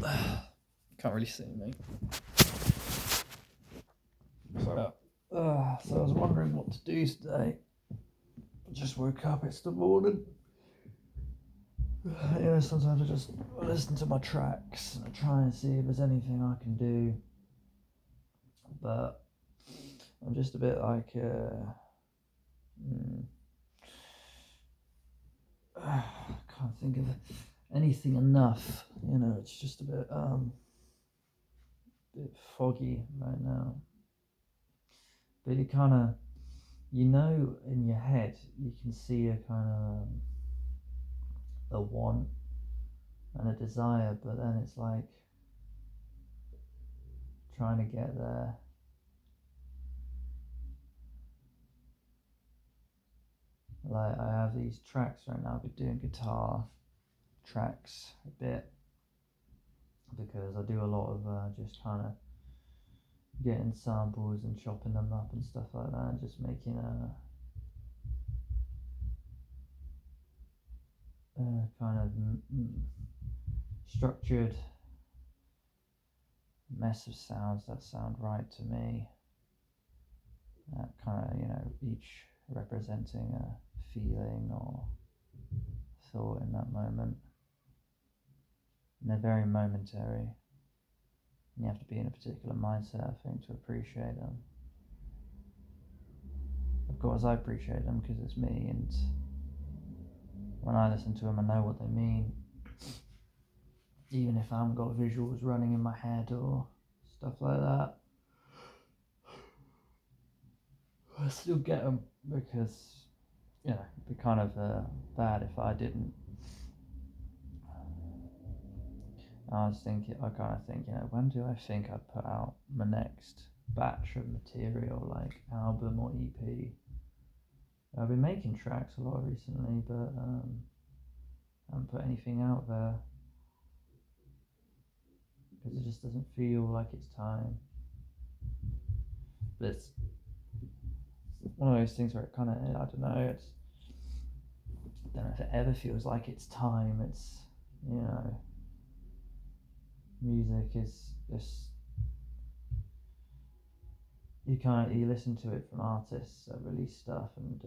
Can't really see me. So I was wondering what to do today. I just woke up, it's the morning. Sometimes I just listen to my tracks and I try and see if there's anything I can do. But I'm just a bit like, I can't think of anything enough. It's just a bit foggy right now. But you kind of, in your head, you can see a kind of a want and a desire, but then it's like trying to get there. Like I have these tracks right now. I've been doing guitar tracks a bit because I do a lot of just kind of getting samples and chopping them up and stuff like that, and just making a kind of structured mess of sounds that sound right to me. That kind of, each representing a feeling or thought in that moment. And they're very momentary. And you have to be in a particular mindset, I think, to appreciate them. Of course, I appreciate them because it's me, and when I listen to them, I know what they mean. Even if I haven't got visuals running in my head or stuff like that, I still get them because, it'd be kind of bad if I didn't. I kind of think, when do I think I'd put out my next batch of material, like album or EP? I've been making tracks a lot recently, but I haven't put anything out there because it just doesn't feel like it's time. But it's one of those things where it kind of, I don't know, I don't know if it ever feels like it's time. It's, music is just, you listen to it from artists that release stuff, and it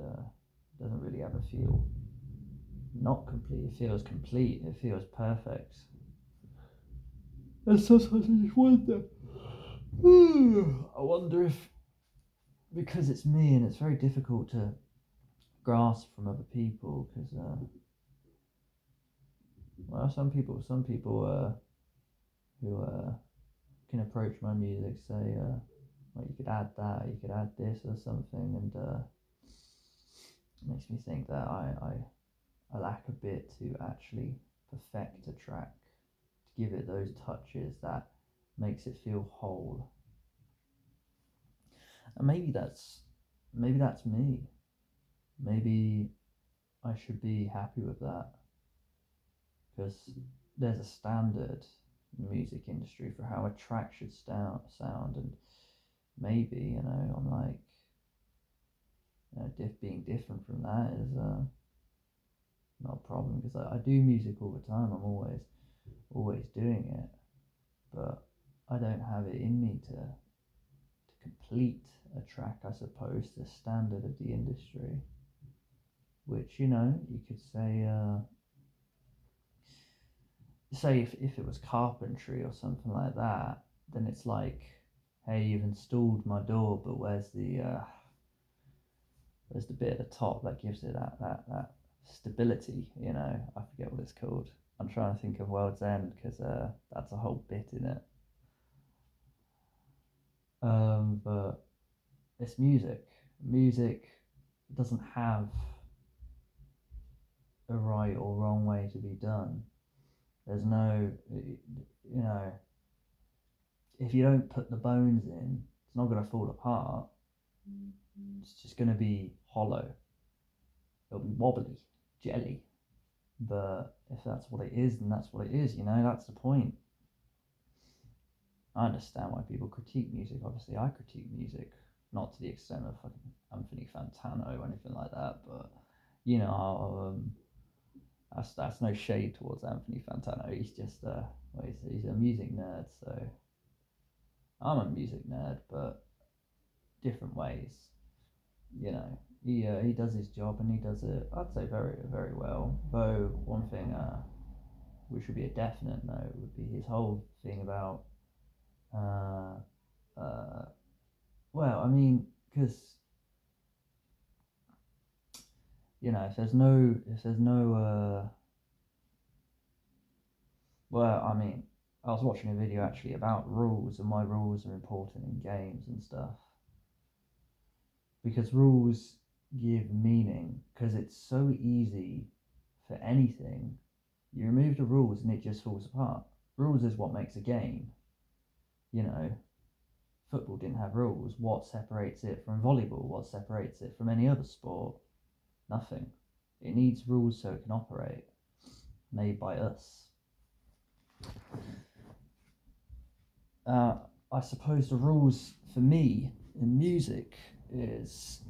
doesn't really ever feel not complete. It feels complete. It feels perfect. And sometimes I just wonder, I wonder if, because it's me and it's very difficult to grasp from other people, because some people who can approach my music say, like, you could add that, you could add this or something, and it makes me think that I lack a bit to actually perfect a track, to give it those touches that makes it feel whole. And maybe that's me. Maybe I should be happy with that, because there's a standard in the music industry for how a track should sound, and maybe, I'm like, being different from that is not a problem, because I do music all the time. I'm always doing it, but I don't have it in me to complete a track, I suppose, the standard of the industry, which, you could say if it was carpentry or something like that, then it's like, hey, you've installed my door, but where's the bit at the top that gives it that stability? I forget what it's called. I'm trying to think of World's End, because that's a whole bit in it. But it's music. Music doesn't have a right or wrong way to be done. There's no, if you don't put the bones in, it's not going to fall apart. It's just going to be hollow. It'll be wobbly, jelly. But if that's what it is, then that's what it is, that's the point. I understand why people critique music. Obviously, I critique music, not to the extent of fucking Anthony Fantano or anything like that, but, that's no shade towards Anthony Fantano. He's just he's a music nerd. So I'm a music nerd, but different ways. You know, he does his job and he does it. I'd say very very well. Though one thing which would be a definite no would be his whole thing about uh, uh, well, I mean, because if there's no well, I mean, I was watching a video actually about rules and why rules are important in games and stuff. Because rules give meaning, because it's so easy for anything. You remove the rules and it just falls apart. Rules is what makes a game. You know, football didn't have rules. What separates it from volleyball? What separates it from any other sport? Nothing. It needs rules so it can operate. Made by us. I suppose the rules for me in music is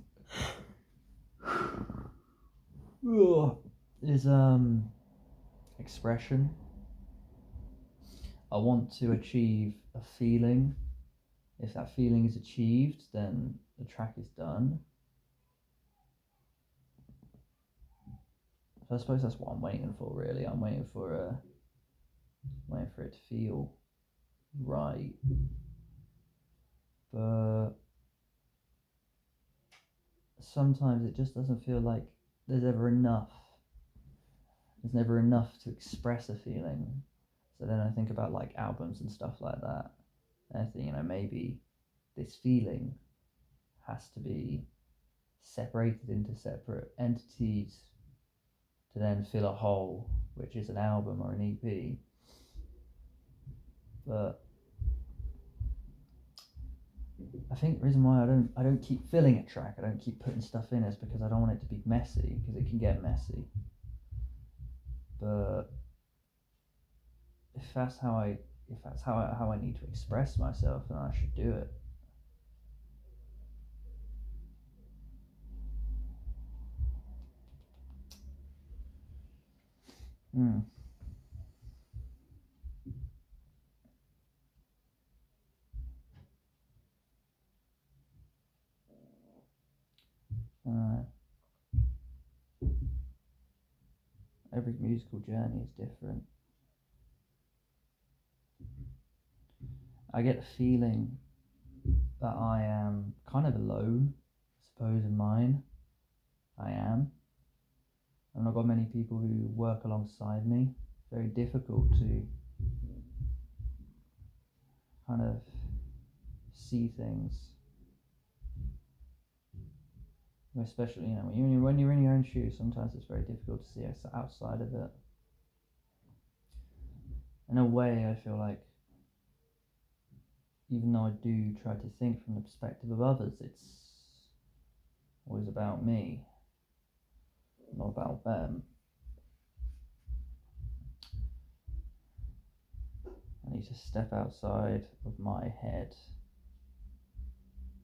is expression. I want to achieve a feeling. If that feeling is achieved, then the track is done. So I suppose that's what I'm waiting for. Really, I'm waiting for it to feel right. But sometimes it just doesn't feel like there's ever enough. There's never enough to express a feeling. So then I think about like albums and stuff like that. And I think, maybe this feeling has to be separated into separate entities to then fill a whole, which is an album or an EP. But I think the reason why I don't keep filling a track, I don't keep putting stuff in, is because I don't want it to be messy, because it can get messy. But if that's how I need to express myself, then I should do it. Uh, every musical journey is different. I get the feeling that I am kind of alone, I suppose, in mine. I am. I've not got many people who work alongside me. Very difficult to kind of see things, especially when you're in your own shoes. Sometimes it's very difficult to see outside of it. In a way, I feel like even though I do try to think from the perspective of others, it's always about me, not about them. I need to step outside of my head,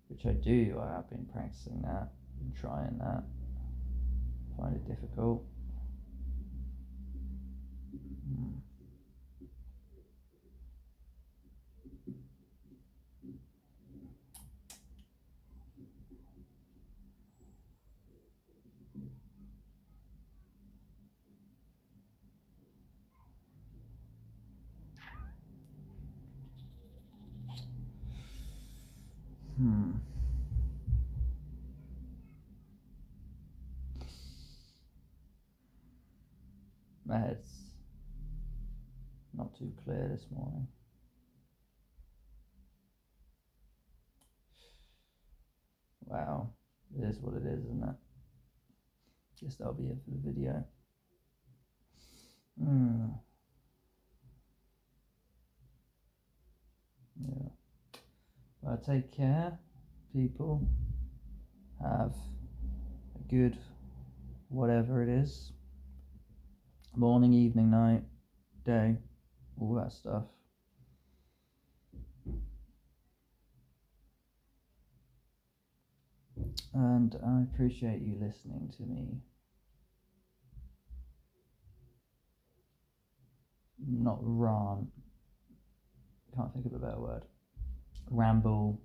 which I do. I have been practicing that and trying that. I find it difficult. My head's not too clear this morning. Wow, it is what it is, isn't it? Guess that'll be it for the video. Yeah. Well, take care, people. Have a good whatever it is. Morning, evening, night, day, all that stuff. And I appreciate you listening to me not rant. Can't think of a better word. Ramble.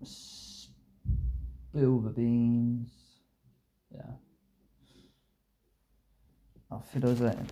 Spill the beans. Yeah. Auf Wiedersehen.